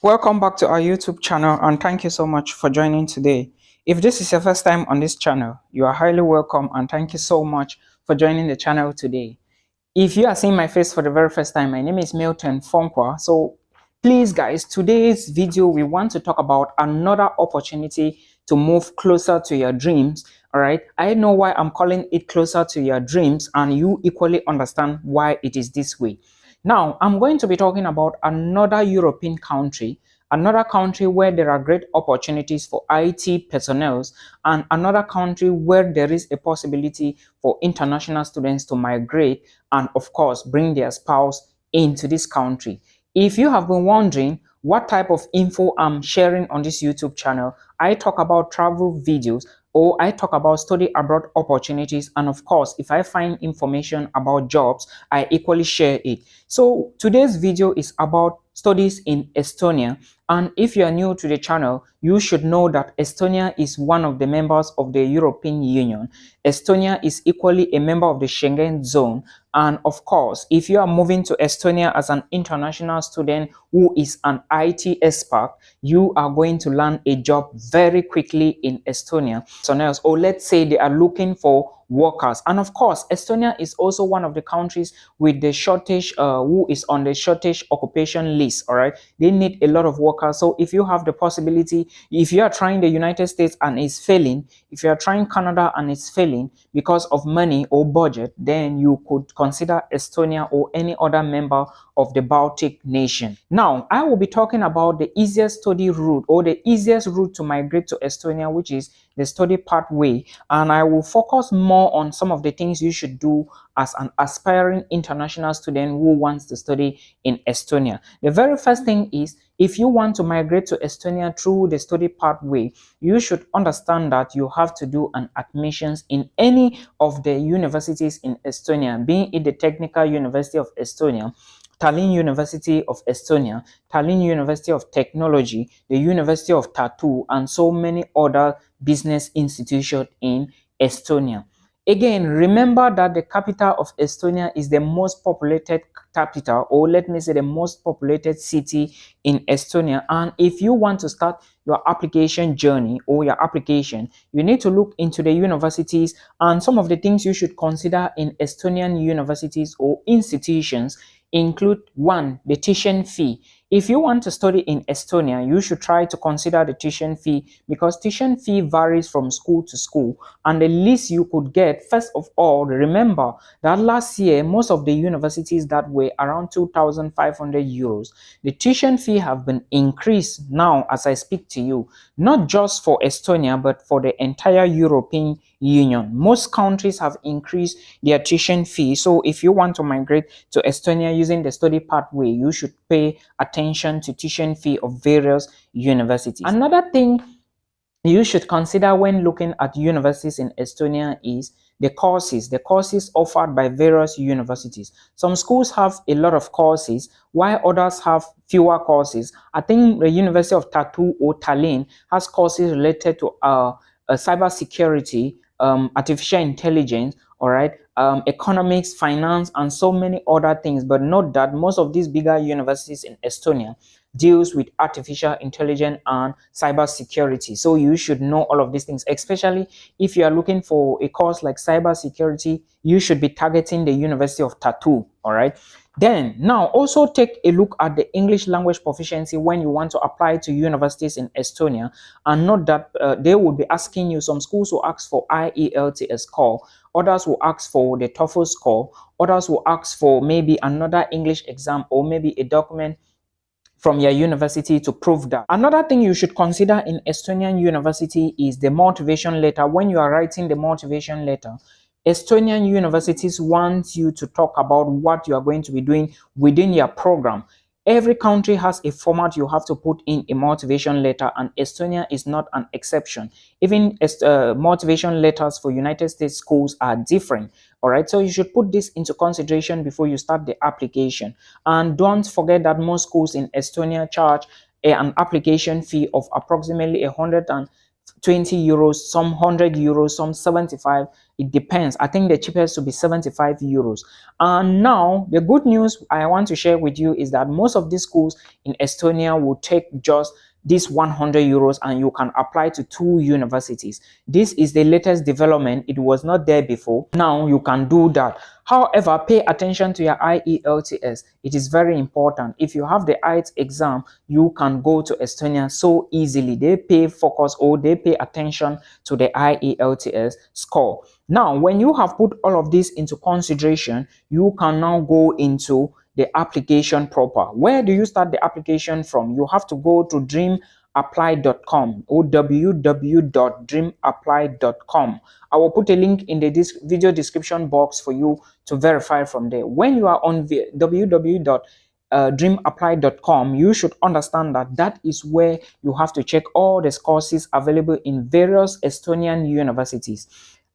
Welcome back to our YouTube channel and thank you so much for joining today. If this is your first time on this channel, you are highly welcome and thank you so much for joining the channel today. If you are seeing my face for the very first time, my name is Milton Fonkwa. So please guys, today's video we want to talk about another opportunity to move closer to your dreams. All right, I know why I'm calling it closer to your dreams and you equally understand why it is this way. Now, I'm going to be talking about another European country, another country where there are great opportunities for IT personnel, and another country where there is a possibility for international students to migrate and, of course, bring their spouse into this country. If you have been wondering what type of info I'm sharing on this YouTube channel, I talk about travel videos, or I talk about study abroad opportunities, and of course, if I find information about jobs, I equally share it. So today's video is about studies in Estonia, and if you are new to the channel, you should know that Estonia is one of the members of the European Union. Estonia is equally a member of the Schengen zone, and of course, if you are moving to Estonia as an international student who is an IT expert, you are going to land a job very quickly in Estonia. Or let's say they are looking for workers, and of course Estonia is also one of the countries with the shortage who is on the shortage occupation list. All right, they need a lot of workers. So if you have the possibility, if you are trying the United States and it's failing, if you are trying Canada and it's failing because of money or budget, then you could consider Estonia or any other member of the Baltic nation. Now I will be talking about the easiest study route or the easiest route to migrate to Estonia, which is the study pathway, and I will focus more on some of the things you should do as an aspiring international student who wants to study in Estonia. The very first thing is, if you want to migrate to Estonia through the study pathway, you should understand that you have to do an admissions in any of the universities in Estonia, being it the Technical University of Estonia, Tallinn University of Estonia, Tallinn University of Technology, the University of Tartu, and so many other business institutions in Estonia. Again, remember that the capital of Estonia is the most populated capital, or let me say the most populated city in Estonia. And if you want to start your application journey or your application, you need to look into the universities, and some of the things you should consider in Estonian universities or institutions include: one, the tuition fee. If you want to study in Estonia, you should try to consider the tuition fee, because tuition fee varies from school to school, and the least you could get, first of all, remember that last year most of the universities that were around 2,500 euros, the tuition fee have been increased now as I speak to you, not just for Estonia but for the entire European Union. Most countries have increased their tuition fee. So if you want to migrate to Estonia using the study pathway, you should pay attention to tuition fee of various universities. Another thing you should consider when looking at universities in Estonia is the courses offered by various universities. Some schools have a lot of courses while others have fewer courses. I think the University of Tartu or Tallinn has courses related to cybersecurity, artificial intelligence, all right, economics, finance, and so many other things. But note that most of these bigger universities in Estonia deals with artificial intelligence and cybersecurity. So you should know all of these things, especially if you are looking for a course like cybersecurity, you should be targeting the University of Tartu, all right? Then now also take a look at the English language proficiency when you want to apply to universities in Estonia, and note that they will be asking you, some schools will ask for IELTS score, others will ask for the TOEFL score, others will ask for maybe another English exam or maybe a document from your university to prove that. Another thing you should consider in Estonian university is the motivation letter. When you are writing the motivation letter, Estonian universities want you to talk about what you are going to be doing within your program. Every country has a format you have to put in a motivation letter, and Estonia is not an exception. Even motivation letters for United States schools are different. All right, so you should put this into consideration before you start the application. And don't forget that most schools in Estonia charge an application fee of approximately 120 euros, some 100 euros, some 75 It depends. I think the cheapest will be 75 euros. And now the good news I want to share with you is that most of these schools in Estonia will take just this 100 euros and you can apply to 2 universities. This is the latest development. It was not there before. Now you can do that. However, pay attention to your IELTS. It is very important. If you have the IELTS exam, you can go to Estonia so easily. They pay focus or they pay attention to the IELTS score. Now, when you have put all of this into consideration, you can now go into the application proper. Where do you start the application from? You have to go to dreamapply.com or www.dreamapply.com. I will put a link in the video description box for you to verify from there. When you are on www.dreamapply.com, you should understand that that is where you have to check all the courses available in various Estonian universities.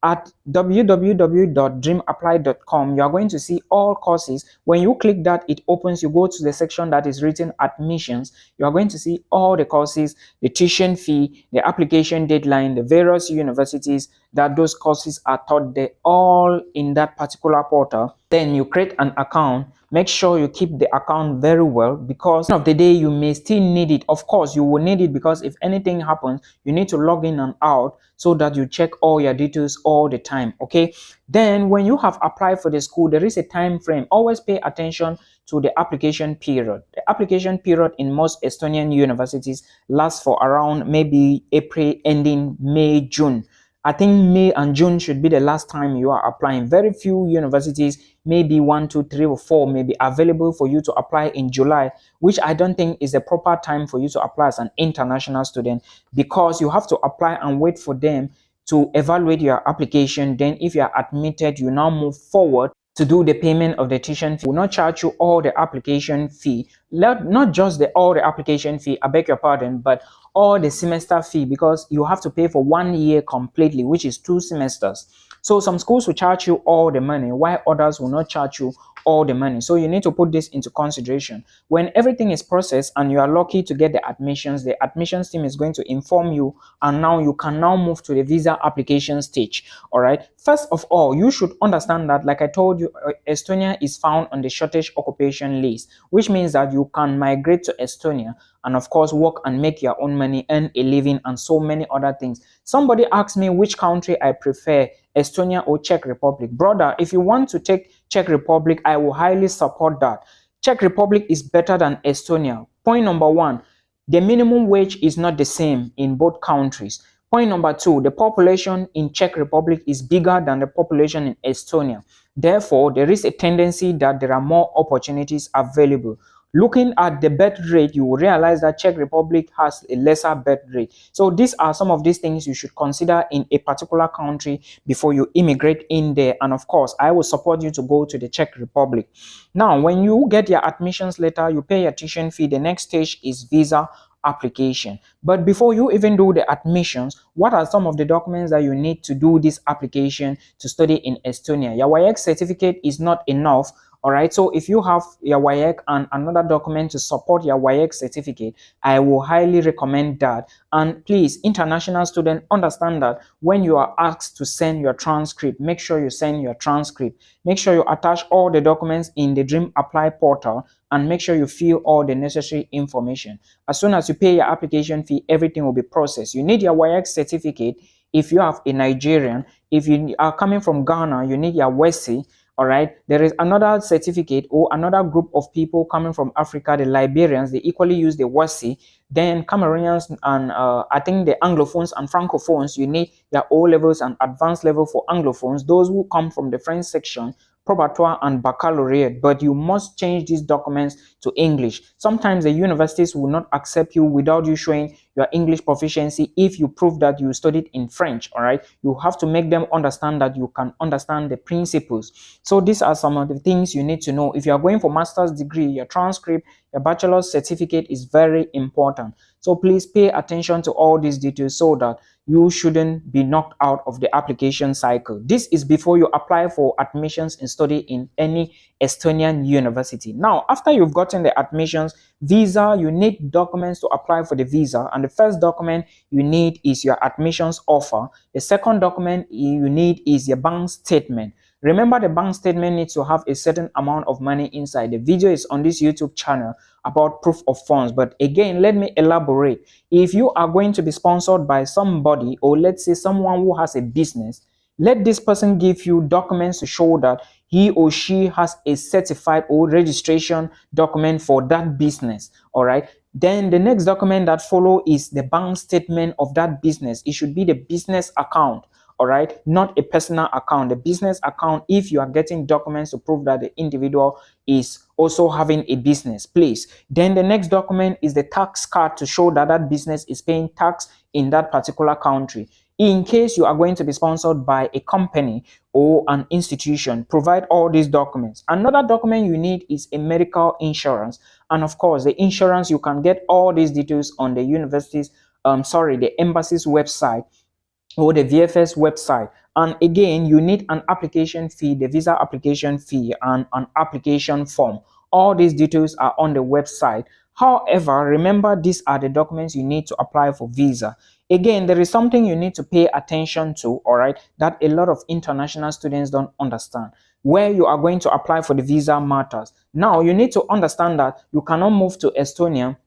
At www.dreamapply.com, you are going to see all courses. When you click that, it opens, you go to the section that is written admissions. You are going to see all the courses, the tuition fee, the application deadline, the various universities that those courses are taught there, all in that particular portal. Then you create an account. Make sure you keep the account very well, because at the end of the day you may still need it. Of course you will need it, because if anything happens, you need to log in and out so that you check all your details all the time. Okay, then when you have applied for the school, there is a time frame. Always pay attention to the application period. The application period in most Estonian universities lasts for around maybe April ending May, June. I think May and June should be the last time you are applying. Very few universities, maybe 1, 2, 3 or 4 may be available for you to apply in July, which I don't think is the proper time for you to apply as an international student, because you have to apply and wait for them to evaluate your application. Then if you are admitted, you now move forward to do the payment of the tuition fee. Will not charge you all the application fee, not just all the application fee, I beg your pardon, but all the semester fee, because you have to pay for 1 year completely, which is 2 semesters. So some schools will charge you all the money, while others will not charge you all the money. So you need to put this into consideration. When everything is processed and you are lucky to get the admissions team is going to inform you, and now you can now move to the visa application stage. All right, first of all, you should understand that, like I told you, Estonia is found on the shortage occupation list, which means that you can migrate to Estonia and of course work and make your own money, earn a living, and so many other things. Somebody asked me which country I prefer, Estonia or Czech Republic. Brother, if you want to take Czech Republic, I will highly support that. Czech Republic is better than Estonia. Point number 1, the minimum wage is not the same in both countries. Point number 2, the population in Czech Republic is bigger than the population in Estonia. Therefore, there is a tendency that there are more opportunities available. Looking at the birth rate, you will realize that Czech Republic has a lesser birth rate. So these are some of these things you should consider in a particular country before you immigrate in there. And of course, I will support you to go to the Czech Republic. Now, when you get your admissions letter, you pay your tuition fee. The next stage is visa application. But before you even do the admissions, what are some of the documents that you need to do this application to study in Estonia? Your WAEC certificate is not enough. All right, so if you have your WAEC and another document to support your WAEC certificate, I will highly recommend that. And please, international students, understand that when you are asked to send your transcript, make sure you send your transcript. Make sure you attach all the documents in the Dream Apply portal, and make sure you fill all the necessary information. As soon as you pay your application fee, everything will be processed. You need your WAEC certificate if you have a Nigerian. If you are coming from Ghana, you need your WESI. All right, there is another certificate or another group of people coming from Africa, the Liberians, they equally use the WASI. Then Cameroonians and I think the Anglophones and Francophones, you need their O levels and advanced level for Anglophones. Those who come from the French section, probatoire and baccalaureate, but you must change these documents to English. Sometimes the universities will not accept you without you showing your English proficiency if you prove that you studied in French. All right, you have to make them understand that you can understand the principles. So these are some of the things you need to know. If you are going for master's degree, your transcript, your bachelor's certificate is very important. So please pay attention to all these details so that you shouldn't be knocked out of the application cycle. This is before you apply for admissions and study in any Estonian university. Now, after you've gotten the admissions, Visa, you need documents to apply for the visa, and the first document you need is your admissions offer. The second document you need is your bank statement. Remember, the bank statement needs to have a certain amount of money inside. The video is on this YouTube channel about proof of funds, but again, let me elaborate. If you are going to be sponsored by somebody, or let's say someone who has a business, let this person give you documents to show that he or she has a certified or registration document for that business. All right. Then the next document that follow is the bank statement of that business. It should be the business account. All right, not a personal account. The business account, if you are getting documents to prove that the individual is also having a business, please. Then the next document is the tax card to show that that business is paying tax in that particular country. In case you are going to be sponsored by a company or an institution, provide all these documents. Another document you need is a medical insurance. And of course, the insurance, you can get all these details on the the embassy's website or the VFS website. And again, you need an application fee, the visa application fee, and an application form. All these details are on the website. However, remember, these are the documents you need to apply for visa. Again, there is something you need to pay attention to, all right, that a lot of international students don't understand. Where you are going to apply for the visa matters. Now, you need to understand that you cannot move to Estonia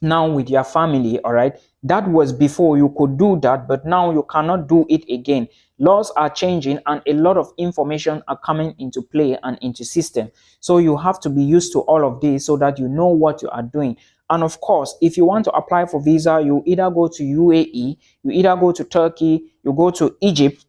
now with your family. All right, that was before. You could do that, but now you cannot do it again. Laws are changing and a lot of information are coming into play and into system, so you have to be used to all of this so that you know what you are doing. And of course, if you want to apply for visa, you either go to UAE, you either go to Turkey, you go to Egypt,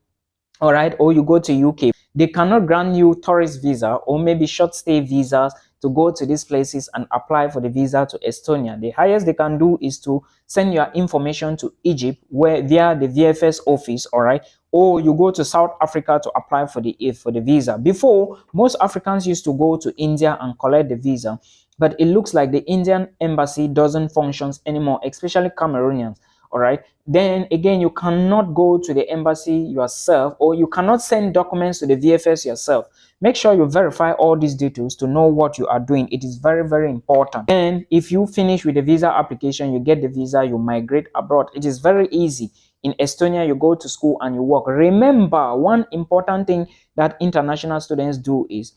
all right, or you go to UK. They cannot grant you tourist visa or maybe short stay visas to go to these places and apply for the visa to Estonia. The highest they can do is to send your information to Egypt where via the VFS office, all right, or you go to South Africa to apply for the visa. Before, most Africans used to go to India and collect the visa, but it looks like the Indian embassy doesn't function anymore, especially Cameroonians. All right, then again, you cannot go to the embassy yourself, or you cannot send documents to the VFS yourself. Make sure you verify all these details to know what you are doing. It is very, very important. And if you finish with the visa application, you get the visa, you migrate abroad. It is very easy. In Estonia, you go to school and you work. Remember, one important thing that international students do is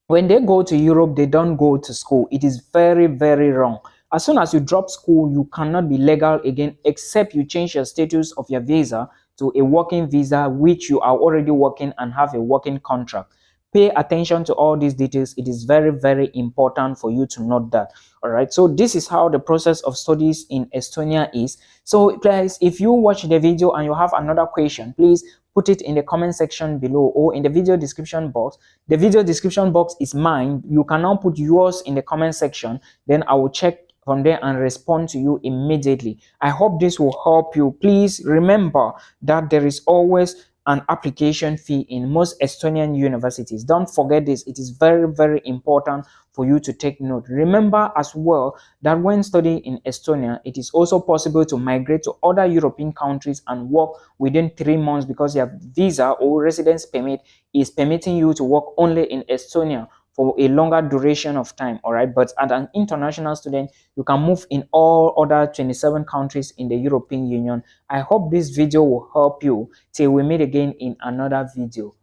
when they go to Europe, they don't go to school. It is very, very wrong. As soon as you drop school, you cannot be legal again except you change your status of your visa to a working visa, which you are already working and have a working contract. Pay attention to all these details. It is very, very important for you to note that. All right, so this is how the process of studies in Estonia is. So guys, if you watch the video and you have another question, please put it in the comment section below or in the video description box. The video description box is mine. You can now put yours in the comment section, then I will check from there and respond to you immediately. I hope this will help you. Please remember that there is always an application fee in most Estonian universities. Don't forget this. It is very, very important for you to take note. Remember as well that when studying in Estonia, it is also possible to migrate to other European countries and work within 3 months because your visa or residence permit is permitting you to work only in Estonia for a longer duration of time. All right, but as an international student, you can move in all other 27 countries in the European Union. I hope this video will help you. Till we meet again in another video.